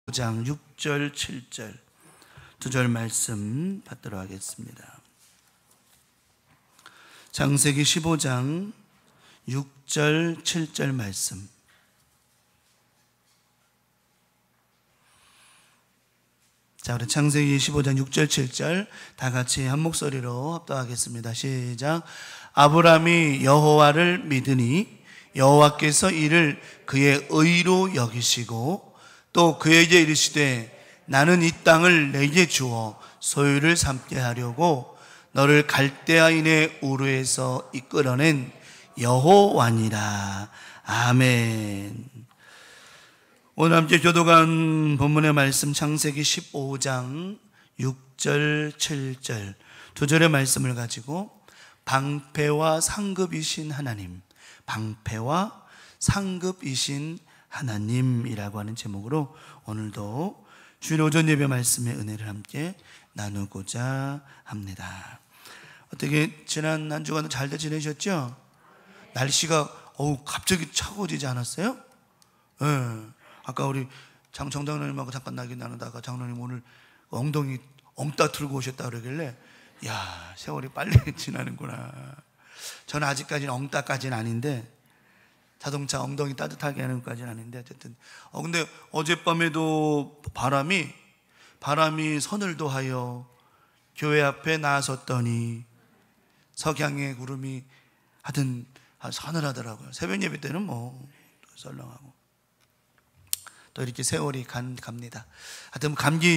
15장 6절 7절 두 절 말씀 받도록 하겠습니다. 창세기 15장 6절 7절 말씀. 자, 우리 창세기 15장 6절 7절 다 같이 한 목소리로 합독하겠습니다. 시작. 아브람이 여호와를 믿으니 여호와께서 이를 그의 의로 여기시고 또 그에게 이르시되 나는 이 땅을 내게 주어 소유를 삼게 하려고 너를 갈대아인의 우르에서 이끌어낸 여호와니라. 아멘. 오늘 함께 교도관 본문의 말씀 창세기 15장 6절 7절 두 절의 말씀을 가지고 방패와 상급이신 하나님, 방패와 상급이신 하나님이라고 하는 제목으로 오늘도 주일 오전 예배 말씀의 은혜를 함께 나누고자 합니다. 어떻게 지난 한 주간은 잘들 지내셨죠? 날씨가 갑자기 차가워지지 않았어요? 네. 아까 우리 장장로님하고 잠깐 나기 나누다가 장로님 오늘 엉덩이 엉따 틀고 오셨다 그러길래 야, 세월이 빨리 지나는구나. 저는 아직까지는 엉따까지는 아닌데 자동차 엉덩이 따뜻하게 하는 것까지는 아닌데 어쨌든 근데 어젯밤에도 바람이 서늘도하여 교회 앞에 나섰더니 석양의 구름이 하여튼 서늘하더라고요. 새벽 예배 때는 썰렁하고 또 이렇게 세월이 갑니다. 하여튼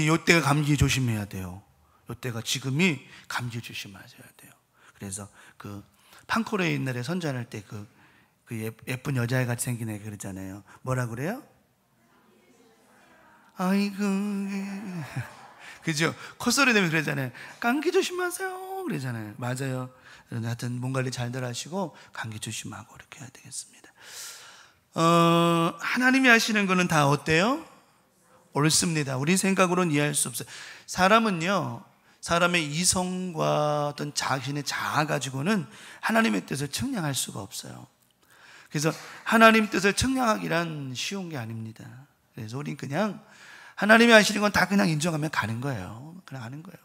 요때가 감기 조심해야 돼요. 요때가 지금이 감기 조심하셔야 돼요. 그래서 그 판코레 옛날에 선전할 때 그 예쁜 여자애 같이 생긴 애 그러잖아요. 뭐라 그래요? 아이고 그죠? 콧소리 내면 그러잖아요. 감기 조심하세요 그러잖아요. 맞아요. 하여튼 몸 관리 잘들 하시고 감기 조심하고 이렇게 해야 되겠습니다. 하나님이 하시는 거는 다 어때요? 옳습니다. 우리 생각으로는 이해할 수 없어요. 사람은요, 사람의 이성과 어떤 자신의 자아 가지고는 하나님의 뜻을 측량할 수가 없어요. 그래서 하나님 뜻을 측량하기란 쉬운 게 아닙니다. 그래서 우린 그냥 하나님이 하시는 건 다 그냥 인정하면 가는 거예요. 그냥 하는 거예요.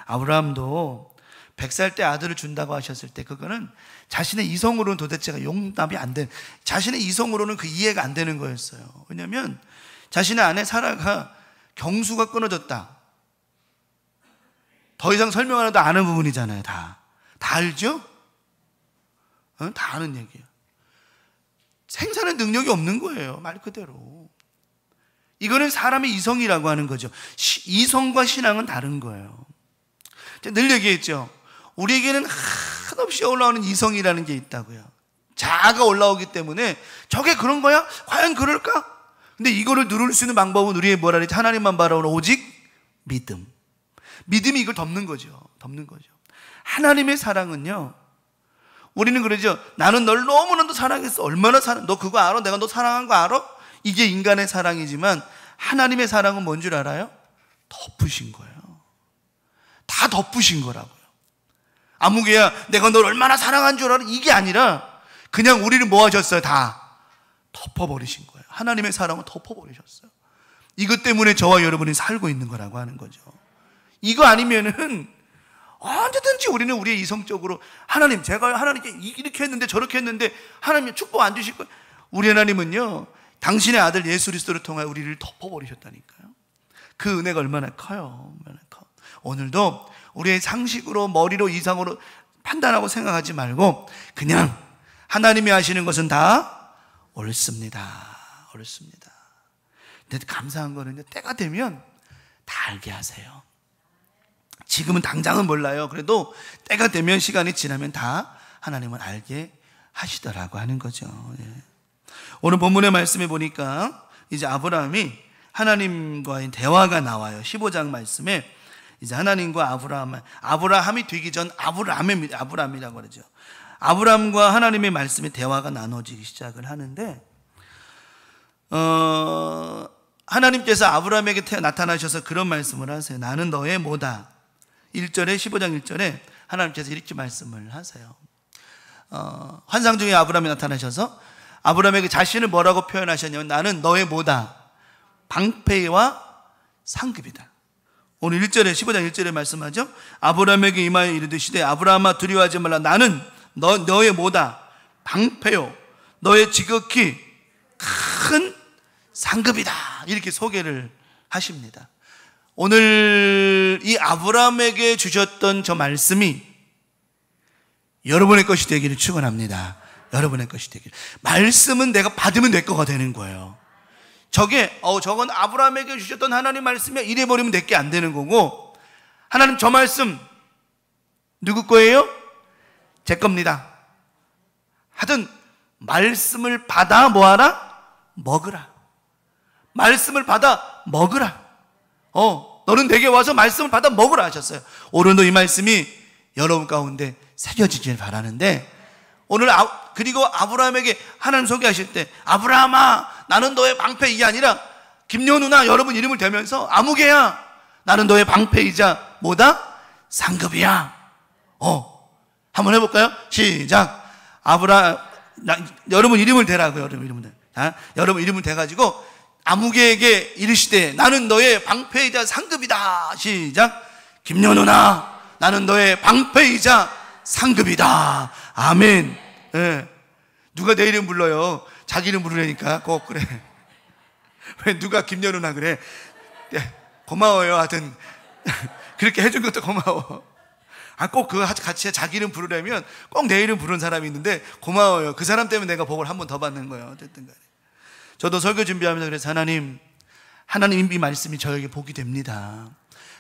아브라함도 100살 때 아들을 준다고 하셨을 때 그거는 자신의 이성으로는 도대체가 용납이 안 된, 자신의 이성으로는 그 이해가 안 되는 거였어요. 왜냐하면 자신의 아내 사라가 경수가 끊어졌다. 더 이상 설명 안 해도 아는 부분이잖아요. 다 알죠? 다 아는 얘기예요. 생산의 능력이 없는 거예요. 말 그대로. 이거는 사람의 이성이라고 하는 거죠. 이성과 신앙은 다른 거예요. 늘 얘기했죠. 우리에게는 한없이 올라오는 이성이라는 게 있다고요. 자아가 올라오기 때문에 저게 그런 거야? 과연 그럴까? 근데 이거를 누를 수 있는 방법은 우리의 뭐라 그랬지? 하나님만 바라보는 오직 믿음. 믿음이 이걸 덮는 거죠. 하나님의 사랑은요, 우리는 그러죠. 나는 널 너무나도 사랑했어. 얼마나 너 그거 알아? 내가 너 사랑한 거 알아? 이게 인간의 사랑이지만 하나님의 사랑은 뭔 줄 알아요? 덮으신 거예요. 다 덮으신 거라고요. 아무개야 내가 널 얼마나 사랑한 줄 알아? 이게 아니라 그냥 우리를 뭐 하셨어요? 다 덮어버리신 거예요. 하나님의 사랑은 덮어버리셨어요. 이것 때문에 저와 여러분이 살고 있는 거라고 하는 거죠. 이거 아니면은 언제든지 우리는 우리의 이성적으로 하나님, 제가 하나님께 이렇게 했는데 저렇게 했는데 하나님 축복 안 주실 거예요. 우리 하나님은요, 당신의 아들 예수 그리스도를 통하여 우리를 덮어버리셨다니까요. 그 은혜가 얼마나 커요. 얼마나 커. 오늘도 우리의 상식으로, 머리로, 이상으로 판단하고 생각하지 말고 그냥 하나님이 하시는 것은 다 옳습니다. 근데 감사한 거는요, 때가 되면 다 알게 하세요. 지금은 당장은 몰라요. 그래도 때가 되면, 시간이 지나면 다 하나님은 알게 하시더라고 하는 거죠. 예. 오늘 본문의 말씀에 보니까 이제 아브라함이 하나님과의 대화가 나와요. 15장 말씀에 이제 하나님과 아브라함이 되기 전 아브라함이라고 그러죠. 아브라함과 하나님의 말씀의 대화가 나눠지기 시작을 하는데, 하나님께서 아브라함에게 나타나셔서 그런 말씀을 하세요. 나는 너의 뭐다. 15장 1절에 하나님께서 이렇게 말씀을 하세요. 환상 중에 아브라함이 나타나셔서 아브라함에게 자신을 뭐라고 표현하셨냐면 나는 너의 뭐다? 방패와 상급이다. 오늘 1절에 15장 1절에 말씀하죠. 아브라함에게 임하여 이르시되 아브라함아 두려워하지 말라. 나는 너의 뭐다? 방패요, 너의 지극히 큰 상급이다. 이렇게 소개를 하십니다. 오늘 이 아브라함에게 주셨던 저 말씀이 여러분의 것이 되기를 축원합니다. 여러분의 것이 되기를. 말씀은 내가 받으면 내 거가 되는 거예요. 저건 아브라함에게 주셨던 하나님 말씀이야, 이래버리면 내 게 안 되는 거고, 하나님 저 말씀 누구 거예요? 제 겁니다. 하여튼 말씀을 받아 뭐하라? 먹으라. 말씀을 받아 먹으라. 너는 내게 와서 말씀을 받아 먹으라 하셨어요. 오늘도 이 말씀이 여러분 가운데 새겨지길 바라는데, 오늘 그리고 아브라함에게 하나님 소개하실 때 아브라함아 나는 너의 방패, 이게 아니라 김연우나 여러분 이름을 대면서 아무개야 나는 너의 방패이자 뭐다? 상급이야. 한번 해볼까요? 시작. 여러분 이름을 대라고요. 여러분 이름을 대가지고 아무개에게 이르시되 나는 너의 방패이자 상급이다. 시작. 김연우나 나는 너의 방패이자 상급이다. 아멘. 네. 누가 내 이름 불러요? 자기 이름 부르려니까 꼭 그래. 왜 누가 김연우나 그래? 네, 고마워요. 하여튼 그렇게 해준 것도 고마워. 꼭 그거 같이 자기 이름 부르려면 꼭 내 이름 부르는 사람이 있는데 고마워요. 그 사람 때문에 내가 복을 한 번 더 받는 거예요. 어쨌든 간에 저도 설교 준비하면서 그래서 하나님 이 말씀이 저에게 복이 됩니다.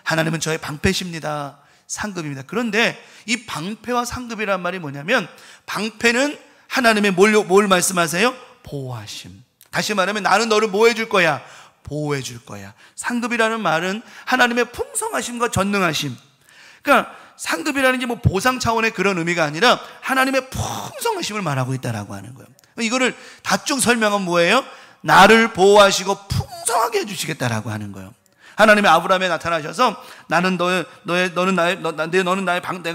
하나님은 저의 방패십니다. 상급입니다. 그런데 이 방패와 상급이란 말이 뭐냐면, 방패는 하나님의 뭘 말씀하세요? 보호하심. 다시 말하면 나는 너를 뭐 해줄 거야? 보호해 줄 거야. 상급이라는 말은 하나님의 풍성하심과 전능하심. 그러니까 상급이라는 게 뭐 보상 차원의 그런 의미가 아니라 하나님의 풍성하심을 말하고 있다라고 하는 거예요. 이거를 다중 설명은 뭐예요? 나를 보호하시고 풍성하게 해주시겠다라고 하는 거예요. 하나님의 아브라함에 나타나셔서 나는 내가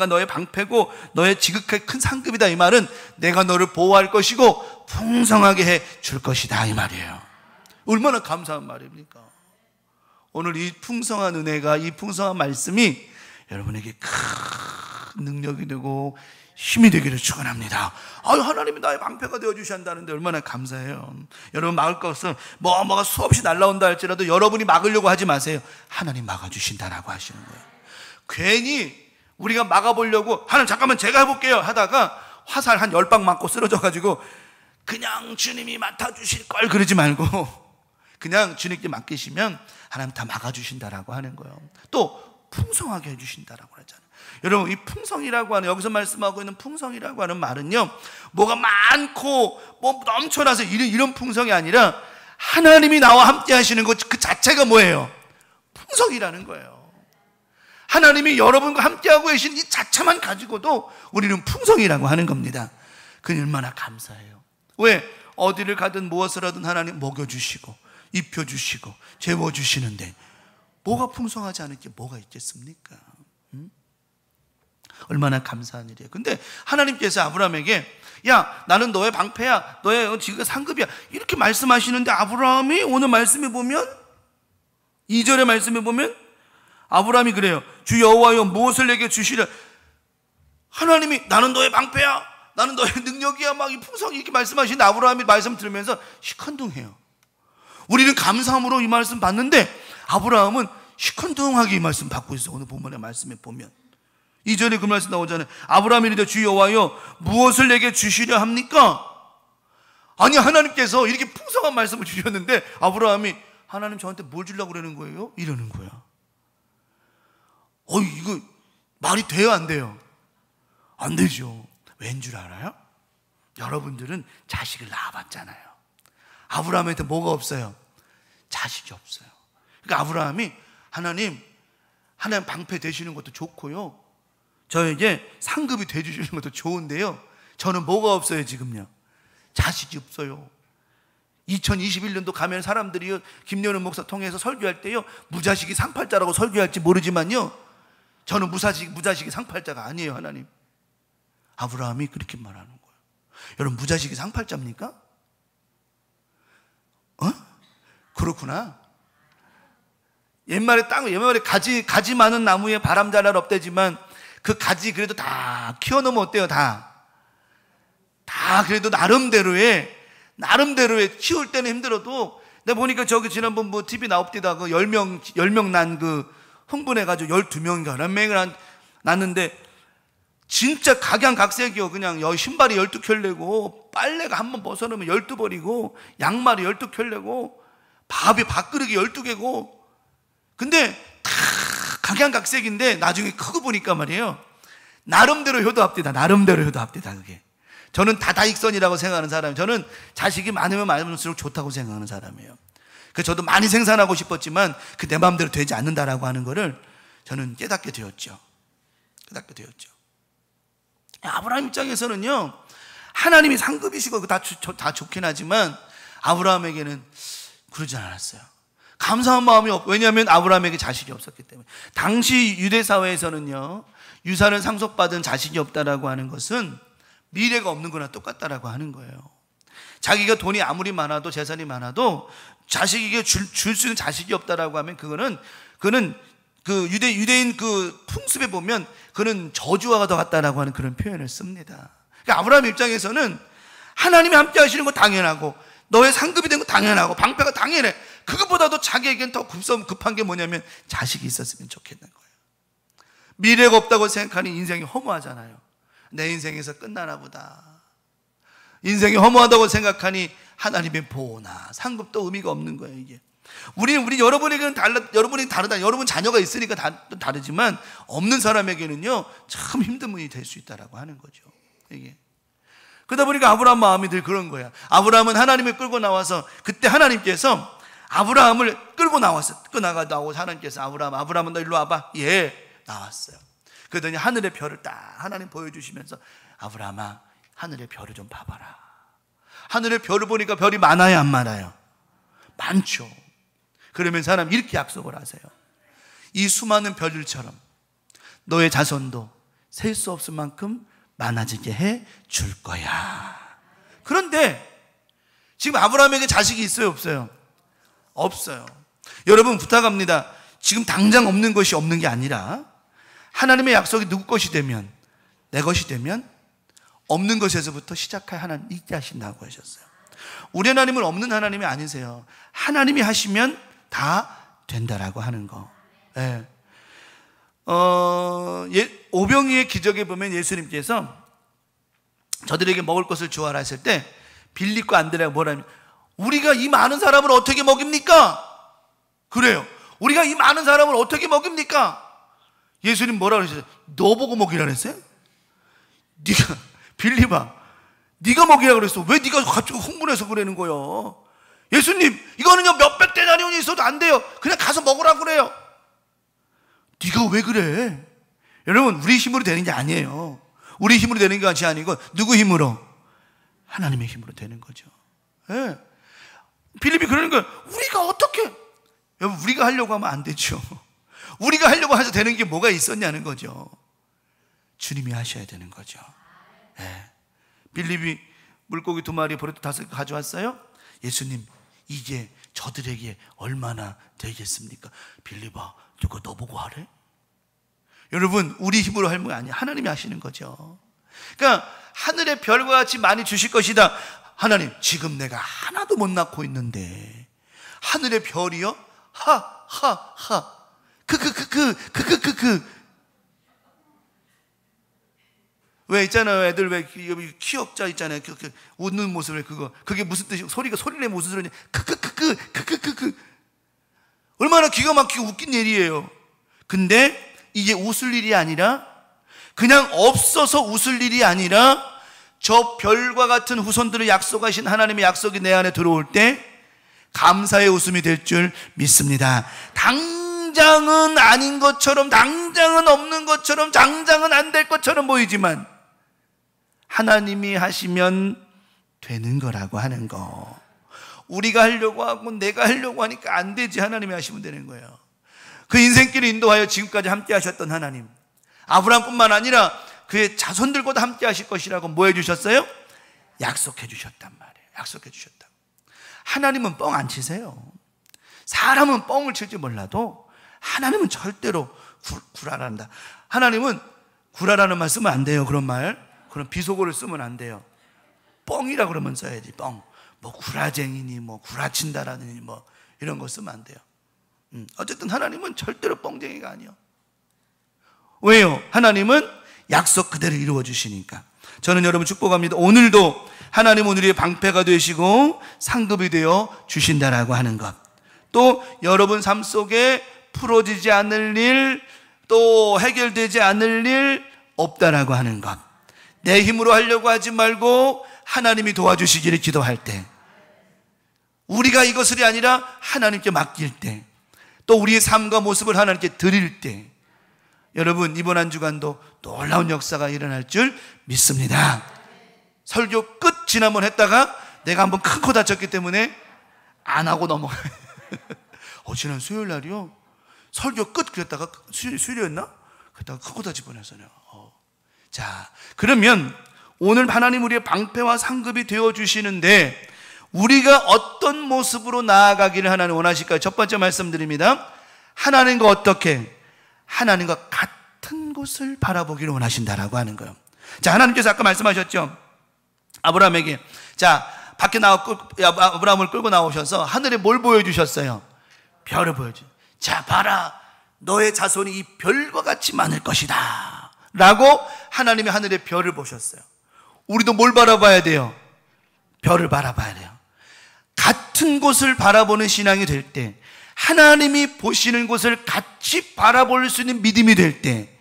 너의 방패고 너의 지극하게 큰 상급이다. 이 말은 내가 너를 보호할 것이고 풍성하게 해 줄 것이다. 이 말이에요. 얼마나 감사한 말입니까? 오늘 이 풍성한 은혜가, 이 풍성한 말씀이 여러분에게 큰 능력이 되고 힘이 되기를 축원합니다. 하나님이 나의 방패가 되어주셔야 한다는데 얼마나 감사해요. 여러분 막을 것은 뭐가 수없이 날라온다 할지라도 여러분이 막으려고 하지 마세요. 하나님 막아주신다라고 하시는 거예요. 괜히 우리가 막아보려고 하나님 잠깐만 제가 해볼게요 하다가 화살 한 10방 맞고 쓰러져가지고 그냥 주님이 맡아주실 걸 그러지 말고 그냥 주님께 맡기시면 하나님 다 막아주신다라고 하는 거예요. 또 풍성하게 해주신다라고 하잖아요. 여러분 이 풍성이라고 하는, 여기서 말씀하고 있는 풍성이라고 하는 말은요, 뭐가 많고 뭐 넘쳐나서 이런 풍성이 아니라 하나님이 나와 함께 하시는 것 그 자체가 뭐예요? 풍성이라는 거예요. 하나님이 여러분과 함께하고 계신 이 자체만 가지고도 우리는 풍성이라고 하는 겁니다. 그게 얼마나 감사해요. 왜? 어디를 가든 무엇을 하든 하나님 먹여주시고 입혀주시고 재워주시는데 뭐가 풍성하지 않을 게 뭐가 있겠습니까? 얼마나 감사한 일이에요. 근데 하나님께서 아브라함에게 야 나는 너의 방패야, 너의 지금 상급이야 이렇게 말씀하시는데, 아브라함이 오늘 말씀에 보면 2절의 말씀에 보면 아브라함이 그래요. 주 여호와여 무엇을 내게 주시려. 하나님이 나는 너의 방패야, 나는 너의 능력이야 막 이 풍성히 이렇게 말씀하시는데 아브라함이 말씀 들으면서 시큰둥해요. 우리는 감사함으로 이 말씀 받는데 아브라함은 시큰둥하게 이 말씀 받고 있어요. 오늘 본문의 말씀에 보면 2절에 그 말씀 나오잖아요. 아브라함이 이르되 주 여호와여 무엇을 내게 주시려 합니까? 아니 하나님께서 이렇게 풍성한 말씀을 주셨는데 아브라함이 하나님 저한테 뭘 주려고 그러는 거예요? 이러는 거야. 이거 말이 돼요 안 돼요? 안 되죠. 왠 줄 알아요? 여러분들은 자식을 낳아봤잖아요. 아브라함한테 뭐가 없어요? 자식이 없어요. 그러니까 아브라함이 하나님 방패 되시는 것도 좋고요, 저에게 상급이 되주시는 것도 좋은데요, 저는 뭐가 없어요 지금요? 자식이 없어요. 2021년도 가면 사람들이 김연우 목사 통해서 설교할 때요 무자식이 상팔자라고 설교할지 모르지만요 저는 무자식이 상팔자가 아니에요. 하나님, 아브라함이 그렇게 말하는 거예요. 여러분 무자식이 상팔자입니까? 그렇구나. 옛말에 가지 많은 나무에 바람 잘 날 없대지만 그 가지 그래도 다 키워놓으면 어때요? 다 그래도 나름대로의 키울 때는 힘들어도, 내가 보니까 저기 지난번 뭐 TV 나옵디다 그 10명 난 그 흥분해가지고 12명인가 11명이 났는데 진짜 각양각색이요. 그냥 신발이 12켤레고 빨래가 한번 벗어놓으면 12벌이고 양말이 12켤레고 밥그릇이 12개고, 근데 다 각양각색인데 나중에 크고 보니까 말이에요, 나름대로 효도합디다. 그게 저는 다다익선이라고 생각하는 사람이에요. 저는 자식이 많으면 많을수록 좋다고 생각하는 사람이에요. 그래서 저도 많이 생산하고 싶었지만 그 내 마음대로 되지 않는다라고 하는 거를 저는 깨닫게 되었죠. 아브라함 입장에서는요, 하나님이 상급이시고 다 좋긴 하지만 아브라함에게는 그러지 않았어요. 감사한 마음이 왜냐하면 아브라함에게 자식이 없었기 때문에. 당시 유대 사회에서는요, 유산을 상속받은 자식이 없다라고 하는 것은 미래가 없는 거나 똑같다라고 하는 거예요. 자기가 돈이 아무리 많아도 재산이 많아도 자식에게 줄 수 있는 자식이 없다라고 하면 그거는 그 유대인 그 풍습에 보면 그는 저주와 더 같다라고 하는 그런 표현을 씁니다. 그러니까 아브라함 입장에서는 하나님이 함께 하시는 거 당연하고 너의 상급이 된 거 당연하고 방패가 당연해. 그것보다도 자기에겐 더 급한 게 뭐냐면 자식이 있었으면 좋겠는 거예요. 미래가 없다고 생각하니 인생이 허무하잖아요. 내 인생에서 끝나나 보다. 인생이 허무하다고 생각하니 하나님의 보호나 상급도 의미가 없는 거예요. 이게 우리 여러분에게는 여러분이 다르다. 여러분 자녀가 있으니까 다르지만 없는 사람에게는요 참 힘든 문이 될 수 있다라고 하는 거죠. 이게 그러다 보니까 아브라함 마음이 늘 그런 거야. 아브라함은 하나님을 끌고 나와서, 그때 하나님께서 아브라함을 끌고 나왔어. 나오고 하나님께서 아브라함은 너 일로 와봐. 예, 나왔어요. 그러더니 하늘의 별을 딱 하나님 보여주시면서 아브라함아, 하늘의 별을 좀 봐봐라. 하늘의 별을 보니까 별이 많아요, 안 많아요? 많죠. 그러면 사람 이렇게 약속을 하세요. 이 수많은 별들처럼 너의 자손도 셀 수 없을 만큼 많아지게 해 줄 거야. 그런데 지금 아브라함에게 자식이 있어요, 없어요? 없어요. 여러분 부탁합니다. 지금 당장 없는 것이 없는 게 아니라 하나님의 약속이 누구 것이 되면, 내 것이 되면 없는 것에서부터 시작하여 하나님 있게 하신다고 하셨어요. 우리 하나님은 없는 하나님이 아니세요. 하나님이 하시면 다 된다라고 하는 거. 예. 오병이의 기적에 보면 예수님께서 저들에게 먹을 것을 주하라 했을 때 빌립과 안드레가 뭐라면, 우리가 이 많은 사람을 어떻게 먹입니까? 그래요. 우리가 이 많은 사람을 어떻게 먹입니까? 예수님 뭐라고 그러셨어요? 너 보고 먹이라 그랬어요? 네가, 빌립아, 네가 먹이라 그랬어. 왜 네가 갑자기 흥분해서 그러는 거예요? 예수님, 이거는요 몇백 데나리온이 있어도 안 돼요. 그냥 가서 먹으라고 그래요. 네가 왜 그래? 여러분, 우리 힘으로 되는 게 아니에요. 우리 힘으로 되는 것이 아니고 누구 힘으로? 하나님의 힘으로 되는 거죠. 예. 빌립이 그러는 거예요. 우리가 어떻게? 여러분, 우리가 하려고 하면 안 되죠. 우리가 하려고 해서 되는 게 뭐가 있었냐는 거죠. 주님이 하셔야 되는 거죠. 예. 빌립이 물고기 2마리, 보리떡 5개 가져왔어요. 예수님, 이게 저들에게 얼마나 되겠습니까? 빌립아, 이거 너 보고 하래? 여러분, 우리 힘으로 할 게 아니야. 하나님이 하시는 거죠. 그러니까 하늘의 별과 같이 많이 주실 것이다. 하나님, 지금 내가 하나도 못 낳고 있는데 하늘의 별이요? 왜 있잖아요, 애들 왜 키역자 있잖아요. 웃는 모습을 그게 무슨 뜻이? 소리를 내면 무슨 소리냐? 얼마나 기가 막히고 웃긴 일이에요. 근데 이게 웃을 일이 아니라, 그냥 없어서 웃을 일이 아니라, 저 별과 같은 후손들을 약속하신 하나님의 약속이 내 안에 들어올 때 감사의 웃음이 될 줄 믿습니다. 당장은 아닌 것처럼, 당장은 없는 것처럼, 당장은 안 될 것처럼 보이지만 하나님이 하시면 되는 거라고 하는 거. 우리가 하려고 하고 내가 하려고 하니까 안 되지. 하나님이 하시면 되는 거예요. 그 인생길을 인도하여 지금까지 함께 하셨던 하나님, 아브라함뿐만 아니라 그의 자손들과도 함께 하실 것이라고 뭐 해주셨어요? 약속해 주셨단 말이에요. 약속해 주셨다. 하나님은 뻥 안 치세요. 사람은 뻥을 칠지 몰라도 하나님은 절대로 구라란다. 하나님은 구라라는 말 쓰면 안 돼요. 그런 말, 그런 비속어를 쓰면 안 돼요. 뻥이라 그러면 써야지. 뻥. 뭐 구라쟁이니 뭐 구라친다라느니 뭐 이런 거 쓰면 안 돼요. 어쨌든 하나님은 절대로 뻥쟁이가 아니에요. 왜요? 하나님은 약속 그대로 이루어 주시니까. 저는 여러분 축복합니다. 오늘도 하나님은 우리의 방패가 되시고 상급이 되어 주신다라고 하는 것, 또 여러분 삶 속에 풀어지지 않을 일, 또 해결되지 않을 일 없다라고 하는 것, 내 힘으로 하려고 하지 말고 하나님이 도와주시기를 기도할 때, 우리가 이것이 아니라 하나님께 맡길 때, 또 우리의 삶과 모습을 하나님께 드릴 때, 여러분 이번 한 주간도 놀라운 역사가 일어날 줄 믿습니다. 설교 끝 지난번 했다가 내가 한번 큰 코 다쳤기 때문에 안 하고 넘어가요. 지난 수요일 날이요, 설교 끝 그랬다가 수요일이었나? 그랬다가 큰 코 다칠 뻔했어요. 자, 그러면 오늘 하나님 우리의 방패와 상급이 되어주시는데 우리가 어떤 모습으로 나아가기를 하나님 원하실까요? 첫 번째 말씀드립니다. 하나님과 어떻게? 하나님과 같은 곳을 바라보기를 원하신다라고 하는 거예요. 자, 하나님께서 아까 말씀하셨죠. 아브라함에게, 자, 밖에 아브라함을 끌고 나오셔서 하늘에 뭘 보여주셨어요? 별을 보여주셨어요. 자, 봐라, 너의 자손이 이 별과 같이 많을 것이다 라고 하나님이 하늘의 별을 보셨어요. 우리도 뭘 바라봐야 돼요? 별을 바라봐야 돼요. 같은 곳을 바라보는 신앙이 될 때, 하나님이 보시는 곳을 같이 바라볼 수 있는 믿음이 될 때,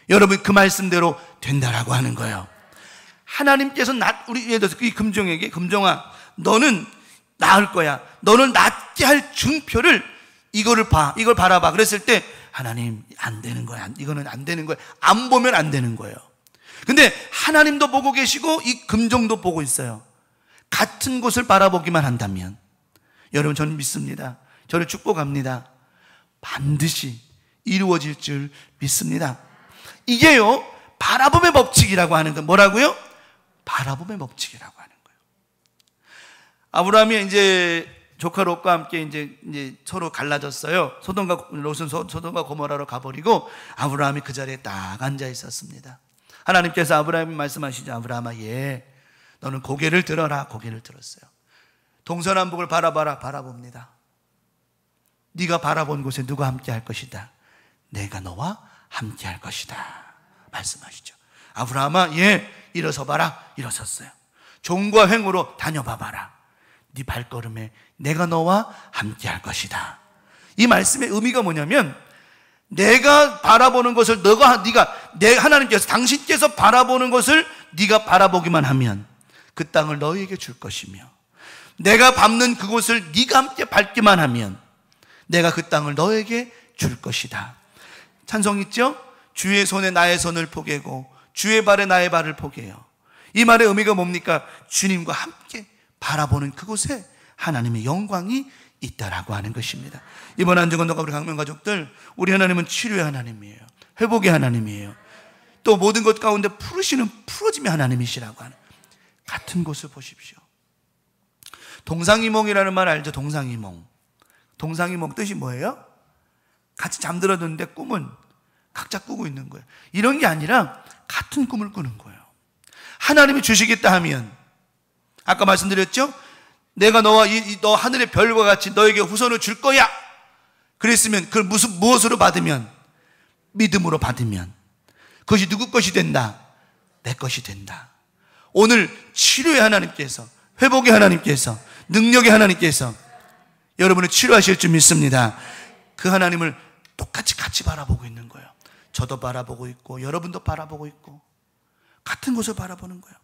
여러분 그 말씀대로 된다라고 하는 거예요. 하나님께서 우리 예를 들어서 이 금종에게, 금종아 너는 나을 거야, 너는 낫게 할 증표를 이거를 봐, 이걸 바라봐. 그랬을 때 하나님 안 되는 거야, 이거는 안 되는 거야, 안 보면 안 되는 거예요. 근데 하나님도 보고 계시고 이 금종도 보고 있어요. 같은 곳을 바라보기만 한다면, 여러분 저는 믿습니다. 저를 축복합니다. 반드시 이루어질 줄 믿습니다. 이게요, 바라봄의 법칙이라고 하는 건 뭐라고요? 바라봄의 법칙이라고 하는 거예요. 아브라함이 이제 조카 롯과 함께 이제 서로 갈라졌어요. 롯은 소돔과 고모라로 가버리고 아브라함이 그 자리에 딱 앉아 있었습니다. 하나님께서 아브라함이 말씀하시죠. 아브라함아, 너는 고개를 들어라. 고개를 들었어요. 동서남북을 바라봐라. 바라봅니다. 네가 바라본 곳에 누가 함께 할 것이다? 내가 너와 함께 할 것이다 말씀하시죠. 아브라함아, 일어서 봐라. 일어섰어요. 종과 횡으로 다녀봐봐라. 네 발걸음에 내가 너와 함께 할 것이다. 이 말씀의 의미가 뭐냐면, 내가 바라보는 것을 하나님께서, 당신께서 바라보는 것을 네가 바라보기만 하면 그 땅을 너희에게 줄 것이며, 내가 밟는 그곳을 네가 함께 밟기만 하면 내가 그 땅을 너에게 줄 것이다. 찬송 있죠? 주의 손에 나의 손을 포개고 주의 발에 나의 발을 포개요. 이 말의 의미가 뭡니까? 주님과 함께 바라보는 그곳에 하나님의 영광이 있다라고 하는 것입니다. 이번 한 주간도 우리 강명 가족들, 우리 하나님은 치료의 하나님이에요. 회복의 하나님이에요. 또 모든 것 가운데 풀어짐의 하나님이시라고 하는, 같은 곳을 보십시오. 동상이몽이라는 말 알죠? 동상이몽. 동상이몽 뜻이 뭐예요? 같이 잠들었는데 꿈은 각자 꾸고 있는 거예요. 이런 게 아니라 같은 꿈을 꾸는 거예요. 하나님이 주시겠다 하면, 아까 말씀드렸죠? 내가 너와 너 하늘의 별과 같이 너에게 후손을 줄 거야. 그랬으면 그걸 무엇으로 받으면? 믿음으로 받으면 그것이 누구 것이 된다? 내 것이 된다. 오늘 치료의 하나님께서, 회복의 하나님께서, 능력의 하나님께서 여러분을 치료하실 줄 믿습니다. 그 하나님을 똑같이 같이 바라보고 있는 거예요. 저도 바라보고 있고 여러분도 바라보고 있고 같은 곳을 바라보는 거예요.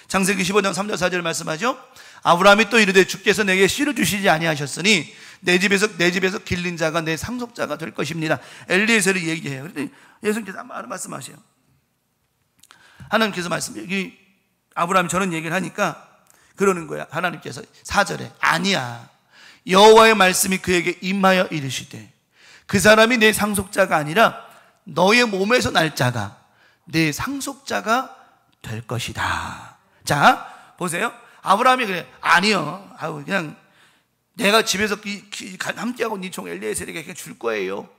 창세기 15장 3절 4절 말씀하죠. 아브라함이 또 이르되 주께서 내게 씨를 주시지 아니하셨으니 내 집에서 길린 자가 내 상속자가 될 것입니다. 엘리에셀을 얘기해요. 그런데 예수님께서 말씀하세요. 하나님께서 여기 아브라함이 저런 얘기를 하니까 그러는 거야. 하나님께서 4절에 아니야, 여호와의 말씀이 그에게 임하여 이르시되 그 사람이 내 상속자가 아니라 너의 몸에서 날 자가 내 상속자가 될 것이다. 자, 보세요. 아브라함이 그래, 아니요, 그냥 내가 집에서 함께하고 네 종 엘리에셀에게 줄 거예요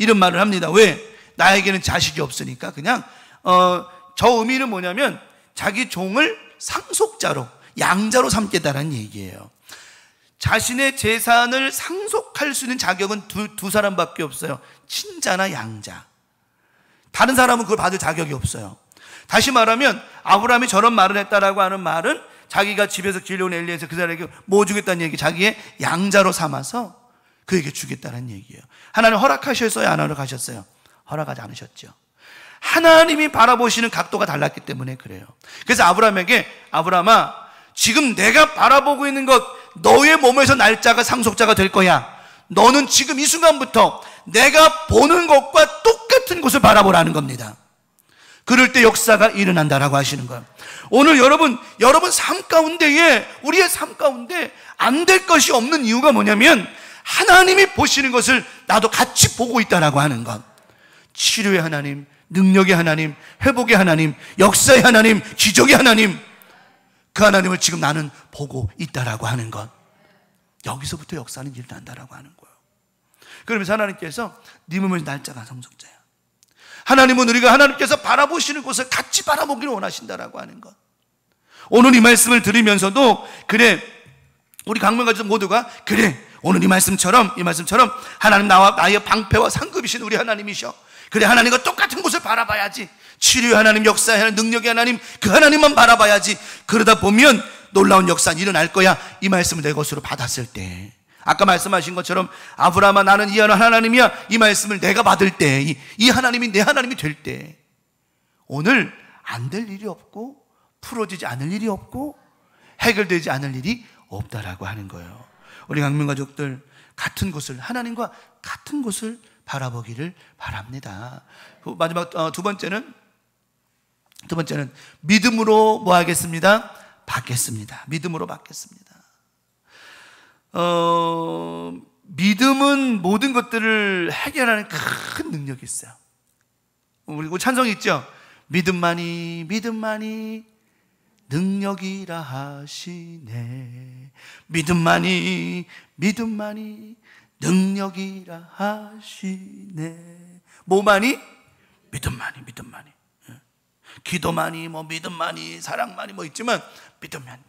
이런 말을 합니다. 왜? 나에게는 자식이 없으니까. 그냥 저 의미는 뭐냐면 자기 종을 상속자로, 양자로 삼겠다는 얘기예요. 자신의 재산을 상속할 수 있는 자격은 두 사람밖에 없어요. 친자나 양자. 다른 사람은 그걸 받을 자격이 없어요. 다시 말하면 아브라함이 저런 말을 했다라고 하는 말은 자기가 집에서 길러온 엘리에서 그 사람에게 뭐 주겠다는 얘기, 자기의 양자로 삼아서 그에게 주겠다는 얘기예요. 하나님 허락하셨어요? 안 허락하셨어요? 허락하지 않으셨죠. 하나님이 바라보시는 각도가 달랐기 때문에 그래요. 그래서 아브라함에게, 아브라함아, 지금 내가 바라보고 있는 것, 너의 몸에서 날짜가 상속자가 될 거야. 너는 지금 이 순간부터 내가 보는 것과 똑같은 것을 바라보라는 겁니다. 그럴 때 역사가 일어난다라고 하시는 거예요. 오늘 여러분 삶 가운데에, 우리의 삶 가운데 안 될 것이 없는 이유가 뭐냐면 하나님이 보시는 것을 나도 같이 보고 있다라고 하는 것. 치료의 하나님, 능력의 하나님, 회복의 하나님, 역사의 하나님, 기적의 하나님, 그 하나님을 지금 나는 보고 있다라고 하는 것. 여기서부터 역사는 일어난다라고 하는 거예요. 그러면서 하나님께서 네 몸의 날짜가 상속자야. 하나님은 우리가 하나님께서 바라보시는 곳을 같이 바라보기를 원하신다라고 하는 것. 오늘 이 말씀을 들으면서도 그래, 우리 강명가족 모두가 그래, 오늘 이 말씀처럼 하나님 나의 방패와 상급이신 우리 하나님이셔. 그래, 하나님과 똑같은 곳을 바라봐야지. 치료의 하나님, 역사의 하나님, 능력의 하나님, 그 하나님만 바라봐야지. 그러다 보면 놀라운 역사는 일어날 거야. 이 말씀을 내 것으로 받았을 때, 아까 말씀하신 것처럼 아브라함아 나는 이 하나님이야, 이 말씀을 내가 받을 때, 이 하나님이 내 하나님이 될 때, 오늘 안 될 일이 없고 풀어지지 않을 일이 없고 해결되지 않을 일이 없다라고 하는 거예요. 우리 강명가족들 같은 곳을, 하나님과 같은 곳을 바라보기를 바랍니다. 마지막 두 번째는 믿음으로 뭐 하겠습니다? 받겠습니다. 믿음으로 받겠습니다. 믿음은 모든 것들을 해결하는 큰 능력이 있어요. 그리고 찬송이 있죠. 믿음만이 능력이라 하시네. 믿음만이 능력이라 하시네. 뭐만이? 믿음만이. 기도만이, 뭐 믿음만이, 사랑만이 뭐 있지만 믿음만이.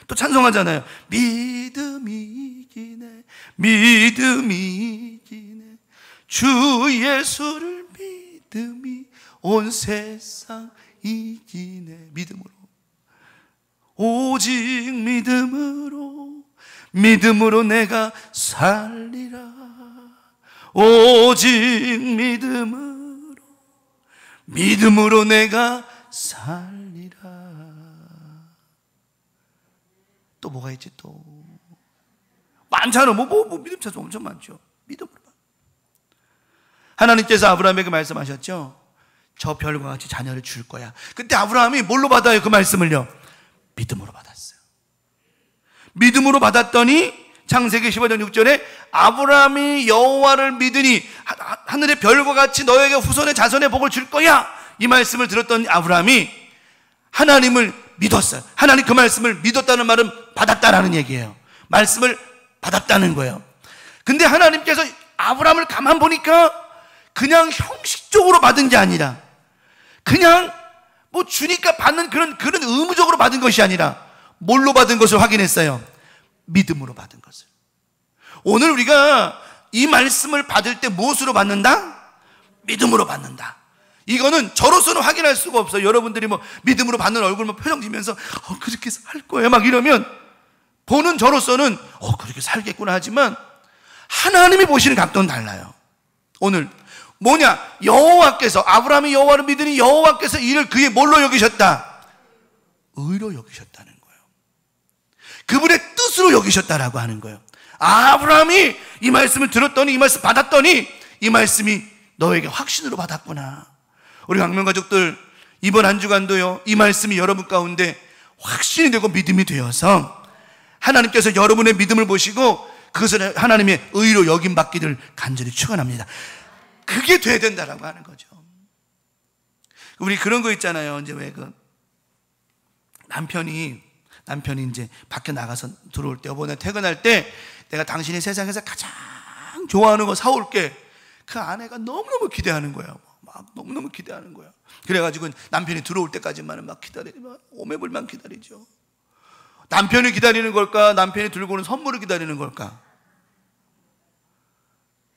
또 찬송하잖아요. 믿음이 이기네 주 예수를 믿음이 온 세상 이기네. 믿음으로, 오직 믿음으로 내가 살리라. 오직 믿음으로 내가 살리라. 또 뭐가 있지? 또 많잖아. 뭐 믿음 찾아 엄청 많죠. 믿음으로. 하나님께서 아브라함에게 말씀하셨죠. 저 별과 같이 자녀를 줄 거야. 그때 아브라함이 뭘로 받아요? 그 말씀을요? 믿음으로 받았어요. 믿음으로 받았더니 창세기 15장 6절에 아브라함이 여호와를 믿으니 하늘의 별과 같이 너에게 후손의 자손의 복을 줄 거야. 이 말씀을 들었던 아브라함이 하나님을 믿었어요. 하나님 그 말씀을 믿었다는 말은 받았다라는 얘기예요. 말씀을 받았다는 거예요. 근데 하나님께서 아브라함을 가만 보니까 그냥 형식적으로 받은 게 아니라, 그냥 뭐 주니까 받는 그런 의무적으로 받은 것이 아니라 뭘로 받은 것을 확인했어요? 믿음으로 받은 것을. 오늘 우리가 이 말씀을 받을 때 무엇으로 받는다? 믿음으로 받는다. 이거는 저로서는 확인할 수가 없어요. 여러분들이 뭐 믿음으로 받는 얼굴만 표정 지면서 그렇게 살 거예요 막 이러면 보는 저로서는 그렇게 살겠구나 하지만 하나님이 보시는 각도는 달라요. 오늘 뭐냐? 여호와께서, 아브라함이 여호와를 믿으니 여호와께서 이를 그의 뭘로 여기셨다? 의로 여기셨다는 거예요. 그분의 뜻으로 여기셨다라고 하는 거예요. 아브라함이 이 말씀을 들었더니, 이 말씀 받았더니 이 말씀이 너에게 확신으로 받았구나. 우리 강명가족들 이번 한 주간도요, 이 말씀이 여러분 가운데 확신이 되고 믿음이 되어서 하나님께서 여러분의 믿음을 보시고 그것을 하나님의 의로 여김받기를 간절히 축원합니다. 그게 돼야 된다라고 하는 거죠. 우리 그런 거 있잖아요. 이제 왜 남편이 이제 밖에 나가서 들어올 때, 여보 나 퇴근할 때 내가 당신이 세상에서 가장 좋아하는 거 사올게. 그 아내가 너무너무 기대하는 거야. 막 너무너무 기대하는 거야. 그래가지고 남편이 들어올 때까지만은 막 기다리지만 오매불만 기다리죠. 남편이 기다리는 걸까? 남편이 들고 오는 선물을 기다리는 걸까?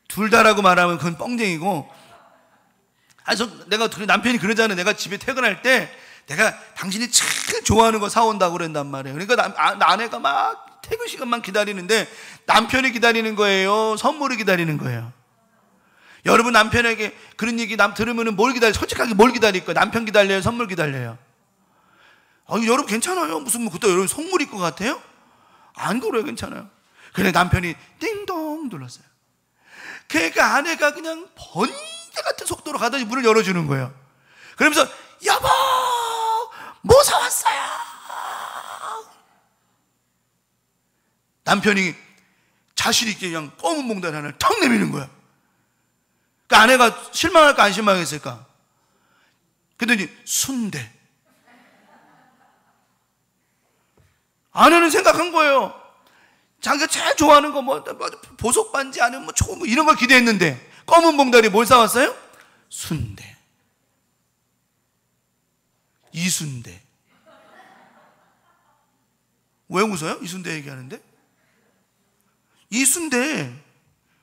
둘 다라고 말하면 그건 뻥쟁이고, 내가 남편이 그러잖아요. 내가 집에 퇴근할 때 내가 당신이 제일 좋아하는 거 사온다고 그런단 말이에요. 그러니까 아내가 막 퇴근 시간만 기다리는데 남편이 기다리는 거예요? 선물을 기다리는 거예요? 여러분 남편에게 그런 얘기 들으면 뭘 기다려요? 솔직하게 뭘 기다릴 거예요? 남편 기다려요? 선물 기다려요? 여러분 괜찮아요. 무슨 그때 여러분 선물일 것 같아요? 안 그래요. 괜찮아요. 그래 남편이 띵동 눌렀어요. 그러니까 아내가 그냥 번개 같은 속도로 가더니 문을 열어주는 거예요. 그러면서 여보 뭐 사왔어요? 남편이 자신 있게 그냥 검은 봉다리 하나를 턱 내미는 거야. 그러니까 아내가 실망할까 안 실망했을까? 그랬더니 순대. 아내는 생각한 거예요. 자기가 제일 좋아하는 거 보석 반지 아니면 초 이런 걸 기대했는데 검은 봉다리 뭘 사왔어요? 순대. 이순대. 왜 웃어요? 이순대 얘기하는데? 이순대.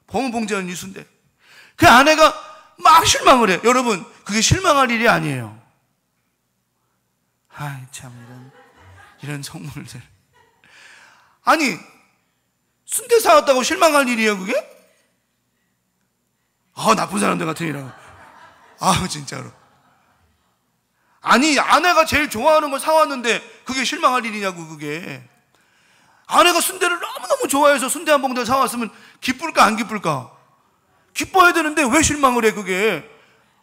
검은 봉지는 이순대. 그 아내가 막 실망을 해요. 여러분 그게 실망할 일이 아니에요. 아이 참 이런 선물들. 아니 순대 사왔다고 실망할 일이에요 그게? 나쁜 사람들 같으니라고. 진짜로. 아니 아내가 제일 좋아하는 걸 사왔는데 그게 실망할 일이냐고. 그게 아내가 순대를 너무너무 좋아해서 순대 한 봉다리 사왔으면 기쁠까 안 기쁠까? 기뻐야 되는데 왜 실망을 해 그게?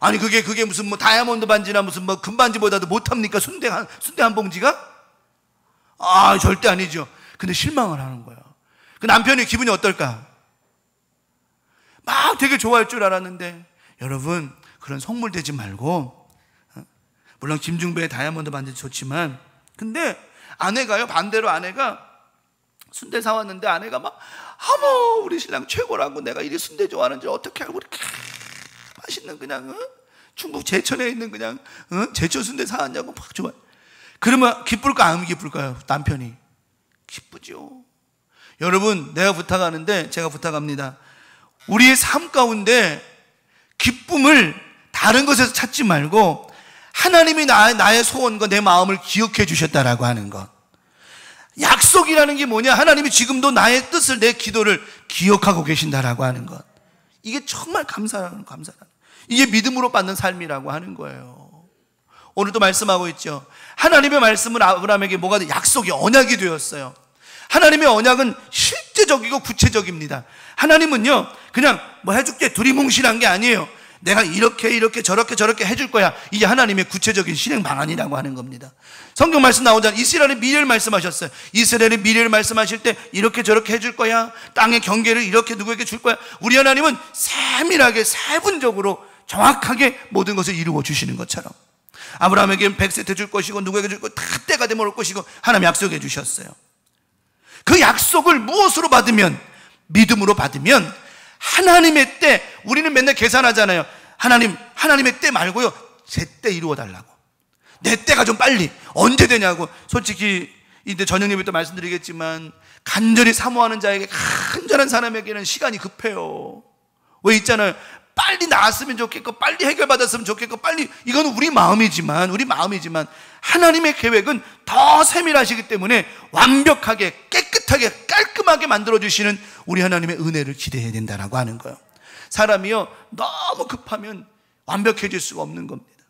아니 그게 무슨 다이아몬드 반지나 무슨 금반지보다도 못합니까? 순대 한 봉지가? 절대 아니죠. 근데 실망을 하는 거예요. 그 남편의 기분이 어떨까? 막 되게 좋아할 줄 알았는데, 여러분 그런 속물 되지 말고, 물론 김중배의 다이아몬드 반지 좋지만, 근데 아내가요, 반대로 아내가 순대 사왔는데 아내가 막 우리 신랑 최고라고, 내가 이리 순대 좋아하는지 어떻게 알고 이렇게 맛있는 그냥 충북 제천에 있는 그냥 제천 순대 사왔냐고 막 좋아해. 그러면 기쁠까 안 기쁠까요? 남편이 기쁘죠. 여러분 내가 부탁하는데, 제가 부탁합니다. 우리의 삶 가운데 기쁨을 다른 것에서 찾지 말고 하나님이 나의 소원과 내 마음을 기억해 주셨다라고 하는 것. 약속이라는 게 뭐냐? 하나님이 지금도 나의 뜻을, 내 기도를 기억하고 계신다라고 하는 것. 이게 정말 감사한 이게 믿음으로 받는 삶이라고 하는 거예요. 오늘도 말씀하고 있죠. 하나님의 말씀은 아브라함에게 뭐가 돼? 약속이, 언약이 되었어요. 하나님의 언약은 실제적이고 구체적입니다. 하나님은요 그냥 해줄게 두리뭉실한 게 아니에요. 내가 이렇게 저렇게 해줄 거야. 이게 하나님의 구체적인 실행 방안이라고 하는 겁니다. 성경 말씀 나오잖아요. 이스라엘의 미래를 말씀하셨어요. 이스라엘의 미래를 말씀하실 때 이렇게 저렇게 해줄 거야. 땅의 경계를 이렇게 누구에게 줄 거야. 우리 하나님은 세밀하게 세분적으로 정확하게 모든 것을 이루어 주시는 것처럼 아브라함에게 100세트 줄 것이고 누구에게 줄 거 다 때가 되면 올 것이고 하나님 약속해 주셨어요. 그 약속을 무엇으로 받으면? 믿음으로 받으면 하나님의 때, 우리는 맨날 계산하잖아요. 하나님의 때 말고요, 제 때 이루어 달라고. 내 때가 좀 빨리, 언제 되냐고. 솔직히 이제 저녁 예배 때 말씀드리겠지만 간절히 사모하는 자에게, 간절한 사람에게는 시간이 급해요. 왜 있잖아요, 빨리 나았으면 좋겠고 빨리 해결받았으면 좋겠고 빨리, 이건 우리 마음이지만 하나님의 계획은 더 세밀하시기 때문에 완벽하게 깨끗하게 깔끔하게 만들어주시는 우리 하나님의 은혜를 기대해야 된다라고 하는 거예요. 사람이요 너무 급하면 완벽해질 수가 없는 겁니다.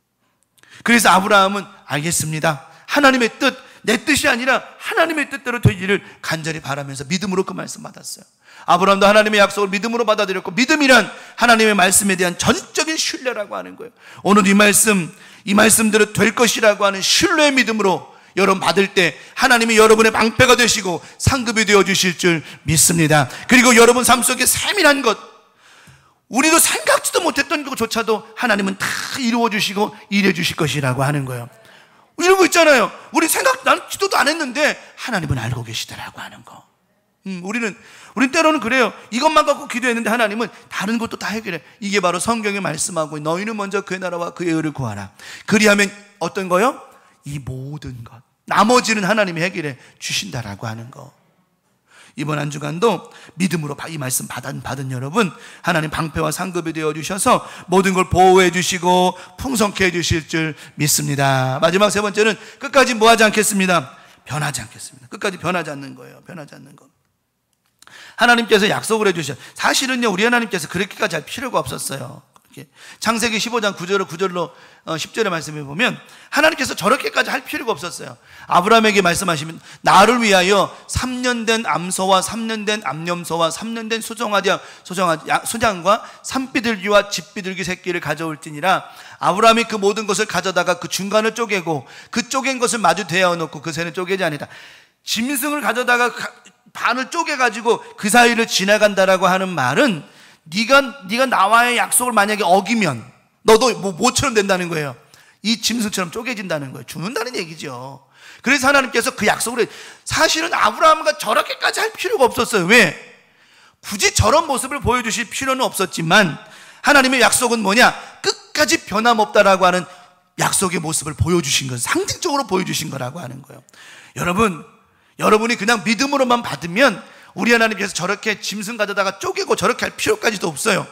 그래서 아브라함은 알겠습니다, 하나님의 뜻, 내 뜻이 아니라 하나님의 뜻대로 되기를 간절히 바라면서 믿음으로 그 말씀 받았어요. 아브라함도 하나님의 약속을 믿음으로 받아들였고, 믿음이란 하나님의 말씀에 대한 전적인 신뢰라고 하는 거예요. 오늘 이 말씀대로 될 것이라고 하는 신뢰의 믿음으로 여러분 받을 때 하나님이 여러분의 방패가 되시고 상급이 되어 주실 줄 믿습니다. 그리고 여러분 삶 속에 세밀한 것, 우리도 생각지도 못했던 것조차도 하나님은 다 이루어 주시고 일해 주실 것이라고 하는 거예요. 이런 거 있잖아요. 우리 난 기도도 안 했는데 하나님은 알고 계시더라고 하는 거. 우리는 때로는 그래요. 이것만 갖고 기도했는데 하나님은 다른 것도 다 해결해. 이게 바로 성경에 말씀하고 너희는 먼저 그의 나라와 그의 의를 구하라. 그리하면 어떤 거요? 이 모든 것, 나머지는 하나님이 해결해 주신다라고 하는 거. 이번 한 주간도 믿음으로 이 말씀 받은 여러분, 하나님 방패와 상급이 되어주셔서 모든 걸 보호해 주시고 풍성케 해주실 줄 믿습니다. 마지막 세 번째는 끝까지 뭐 하지 않겠습니다. 변하지 않겠습니다. 끝까지 변하지 않는 거예요. 변하지 않는 거. 하나님께서 약속을 해주셔요. 사실은요, 우리 하나님께서 그렇게까지 할 필요가 없었어요. 창세기 15장 9절로 10절의 말씀을 보면 하나님께서 저렇게까지 할 필요가 없었어요. 아브라함에게 말씀하시면 나를 위하여 3년 된 암소와 3년 된 암염소와 3년 된 소장과 산비둘기와 집비둘기 새끼를 가져올지니라. 아브라함이 그 모든 것을 가져다가 그 중간을 쪼개고 그 쪼갠 것을 마주 대어 놓고 그 새는 쪼개지 아니다. 짐승을 가져다가 반을 쪼개가지고 그 사이를 지나간다라고 하는 말은 네가 나와의 약속을 만약에 어기면 너도 모처럼 된다는 거예요. 이 짐승처럼 쪼개진다는 거예요. 죽는다는 얘기죠. 그래서 하나님께서 그 약속을 사실은 아브라함과 저렇게까지 할 필요가 없었어요. 왜? 굳이 저런 모습을 보여주실 필요는 없었지만 하나님의 약속은 뭐냐? 끝까지 변함없다라고 하는 약속의 모습을 보여주신 것, 상징적으로 보여주신 거라고 하는 거예요. 여러분이 그냥 믿음으로만 받으면 우리 하나님께서 저렇게 짐승 가져다가 쪼개고 저렇게 할 필요까지도 없어요.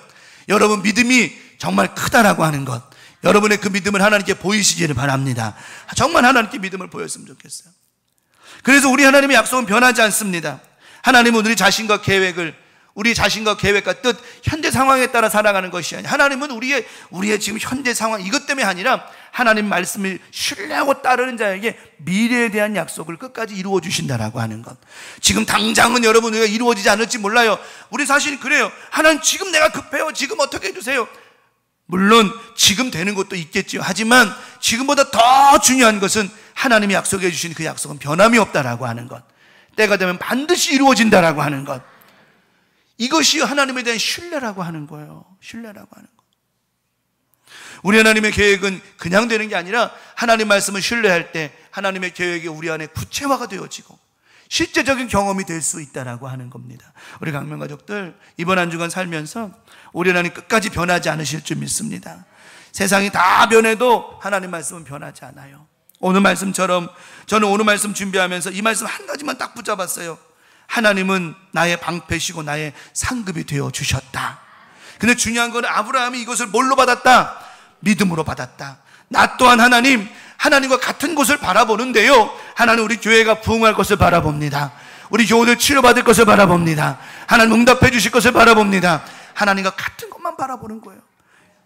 여러분 믿음이 정말 크다라고 하는 것, 여러분의 그 믿음을 하나님께 보이시기를 바랍니다. 정말 하나님께 믿음을 보였으면 좋겠어요. 그래서 우리 하나님의 약속은 변하지 않습니다. 하나님은 우리 자신과 계획과 뜻, 현재 상황에 따라 살아가는 것이 아니라 하나님은 우리의 지금 현재 상황, 이것 때문에 아니라 하나님 말씀을 신뢰하고 따르는 자에게 미래에 대한 약속을 끝까지 이루어 주신다라고 하는 것. 지금 당장은 여러분 우리가 이루어지지 않을지 몰라요. 우리 사실 그래요. 하나님 지금 내가 급해요. 지금 어떻게 해주세요. 물론 지금 되는 것도 있겠죠. 하지만 지금보다 더 중요한 것은 하나님이 약속해 주신 그 약속은 변함이 없다라고 하는 것. 때가 되면 반드시 이루어진다라고 하는 것. 이것이 하나님에 대한 신뢰라고 하는 거예요. 신뢰라고 하는 거. 우리 하나님의 계획은 그냥 되는 게 아니라 하나님 말씀을 신뢰할 때 하나님의 계획이 우리 안에 구체화가 되어지고 실제적인 경험이 될 수 있다라고 하는 겁니다. 우리 강명 가족들 이번 한 주간 살면서 우리 하나님 끝까지 변하지 않으실 줄 믿습니다. 세상이 다 변해도 하나님 말씀은 변하지 않아요. 오늘 말씀처럼 저는 오늘 말씀 준비하면서 이 말씀 한 가지만 딱 붙잡았어요. 하나님은 나의 방패시고 나의 상급이 되어 주셨다. 근데 중요한 건 아브라함이 이것을 뭘로 받았다? 믿음으로 받았다. 나 또한 하나님과 같은 곳을 바라보는데요, 하나님 우리 교회가 부흥할 것을 바라봅니다. 우리 교우들 치료받을 것을 바라봅니다. 하나님 응답해 주실 것을 바라봅니다. 하나님과 같은 것만 바라보는 거예요.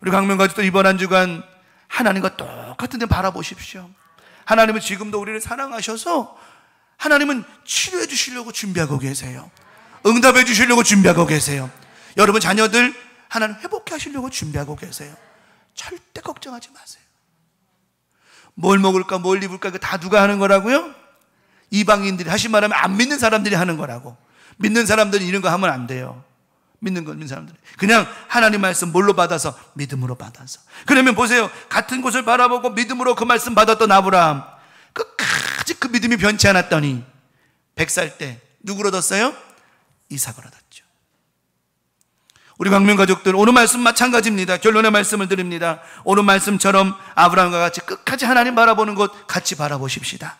우리 강명가족도 이번 한 주간 하나님과 똑같은 데 바라보십시오. 하나님은 지금도 우리를 사랑하셔서 하나님은 치료해 주시려고 준비하고 계세요. 응답해 주시려고 준비하고 계세요. 여러분 자녀들 하나님 회복해 하시려고 준비하고 계세요. 절대 걱정하지 마세요. 뭘 먹을까 뭘 입을까 이거 다 누가 하는 거라고요? 이방인들이, 다시 말하면 안 믿는 사람들이 하는 거라고. 믿는 사람들이 이런 거 하면 안 돼요. 믿는 사람들이 그냥 하나님 말씀 뭘로 받아서? 믿음으로 받아서. 그러면 보세요, 같은 곳을 바라보고 믿음으로 그 말씀 받았던 아브라함, 끝까지 그 믿음이 변치 않았더니 100살 때 누구를 얻었어요? 이삭을 얻었죠. 우리 광명 가족들 오늘 말씀 마찬가지입니다. 결론의 말씀을 드립니다. 오늘 말씀처럼 아브라함과 같이 끝까지 하나님 바라보는 것 같이 바라보십시다.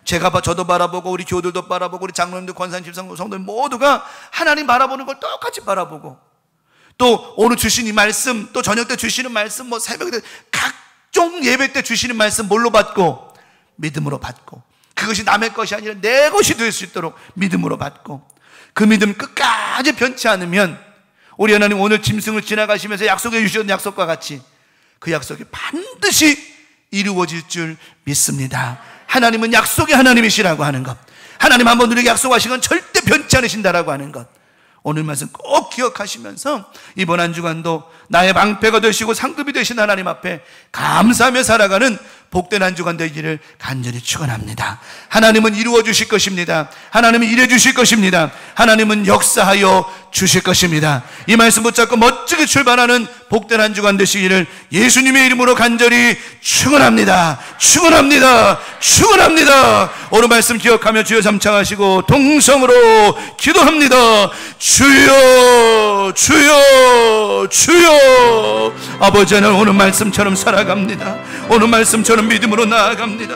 저도 바라보고 우리 교우들도 바라보고 우리 장로님들, 권사님, 성도님 모두가 하나님 바라보는 걸 똑같이 바라보고, 또 오늘 주신 이 말씀, 또 저녁 때 주시는 말씀, 새벽 때 각종 예배 때 주시는 말씀 뭘로 받고? 믿음으로 받고, 그것이 남의 것이 아니라 내 것이 될 수 있도록 믿음으로 받고, 그 믿음 끝까지 변치 않으면 우리 하나님 오늘 짐승을 지나가시면서 약속해 주셨던 약속과 같이 그 약속이 반드시 이루어질 줄 믿습니다. 하나님은 약속의 하나님이시라고 하는 것, 하나님 한번 우리에게 약속하신 건 절대 변치 않으신다라고 하는 것, 오늘 말씀 꼭 기억하시면서 이번 한 주간도 나의 방패가 되시고 상급이 되신 하나님 앞에 감사하며 살아가는 복된 한 주간 되기를 간절히 축원합니다. 하나님은 이루어 주실 것입니다. 하나님은 일해 주실 것입니다. 하나님은 역사하여 주실 것입니다. 이 말씀 붙잡고 멋지게 출발하는 복된 한 주간 되시기를 예수님의 이름으로 간절히 축원합니다. 축원합니다. 축원합니다. 오늘 말씀 기억하며 주여 잠창하시고 동성으로 기도합니다. 주여, 주여, 주여. 아버지, 하나님 오늘 말씀처럼 살아갑니다. 오늘 말씀처럼 믿음으로 나아갑니다.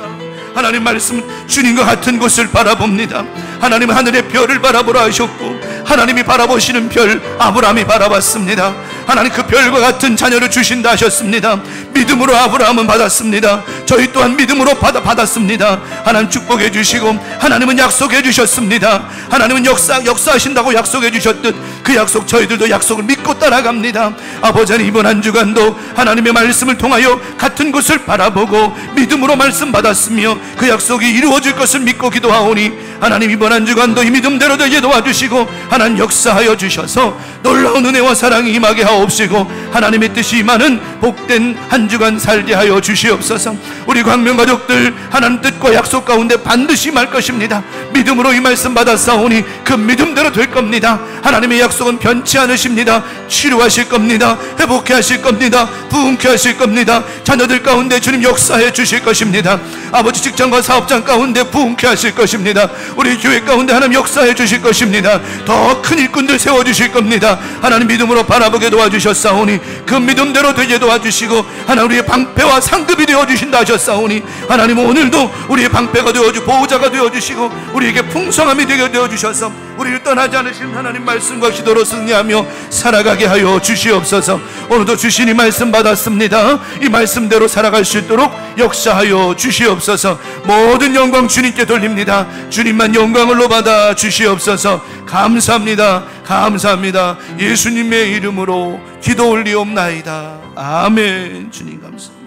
하나님 말씀, 주님과 같은 곳을 바라봅니다. 하나님 하늘의 별을 바라보라 하셨고 하나님이 바라보시는 별 아브라함이 바라봤습니다. 하나님 그 별과 같은 자녀를 주신다 하셨습니다. 믿음으로 아브라함은 받았습니다. 저희 또한 믿음으로 받았습니다. 하나님 축복해 주시고 하나님은 약속해 주셨습니다. 하나님은 역사하신다고 약속해 주셨듯 그 약속, 저희들도 약속을 믿고 따라갑니다. 아버지, 이번 한 주간도 하나님의 말씀을 통하여 같은 곳을 바라보고 믿음으로 말씀 받았으며 그 약속이 이루어질 것을 믿고 기도하오니 하나님 이번 한 주간도 이 믿음대로 되게 도와주시고 하나님 역사하여 주셔서 놀라운 은혜와 사랑이 임하게 하옵시고 하나님의 뜻이 임하는 복된 한 주간 살게 하여 주시옵소서. 우리 광명 가족들 하나님 뜻과 약속 가운데 반드시 임할 것입니다. 믿음으로 이 말씀 받았사오니 그 믿음대로 될 겁니다. 하나님의 약속은 변치 않으십니다. 치료하실 겁니다. 회복해 하실 겁니다. 부흥케 하실 겁니다. 자녀들 가운데 주님 역사해 주실 것입니다. 아버지 직장과 사업장 가운데 부흥케 하실 것입니다. 우리 교회 가운데 하나님 역사해 주실 것입니다. 더 큰 일꾼들 세워주실 겁니다. 하나님 믿음으로 바라보게 도와주셨사오니 그 믿음대로 되게 도와주시고 하나님 우리의 방패와 상급이 되어주신다 하셨사오니 하나님 오늘도 우리의 방패가 되어주 보호자가 되어주시고 우리에게 풍성함이 되게 되어주셔서 우리를 떠나지 않으신 하나님 말씀과 기도로 승리하며 살아가게 하여 주시옵소서. 오늘도 주신 이 말씀 받았습니다. 이 말씀대로 살아갈 수 있도록 역사하여 주시옵소서. 모든 영광 주님께 돌립니다. 주님만 영광을 받아 주시옵소서. 감사합니다. 감사합니다. 예수님의 이름으로 기도 올리옵나이다. 아멘. 주님 감사합니다.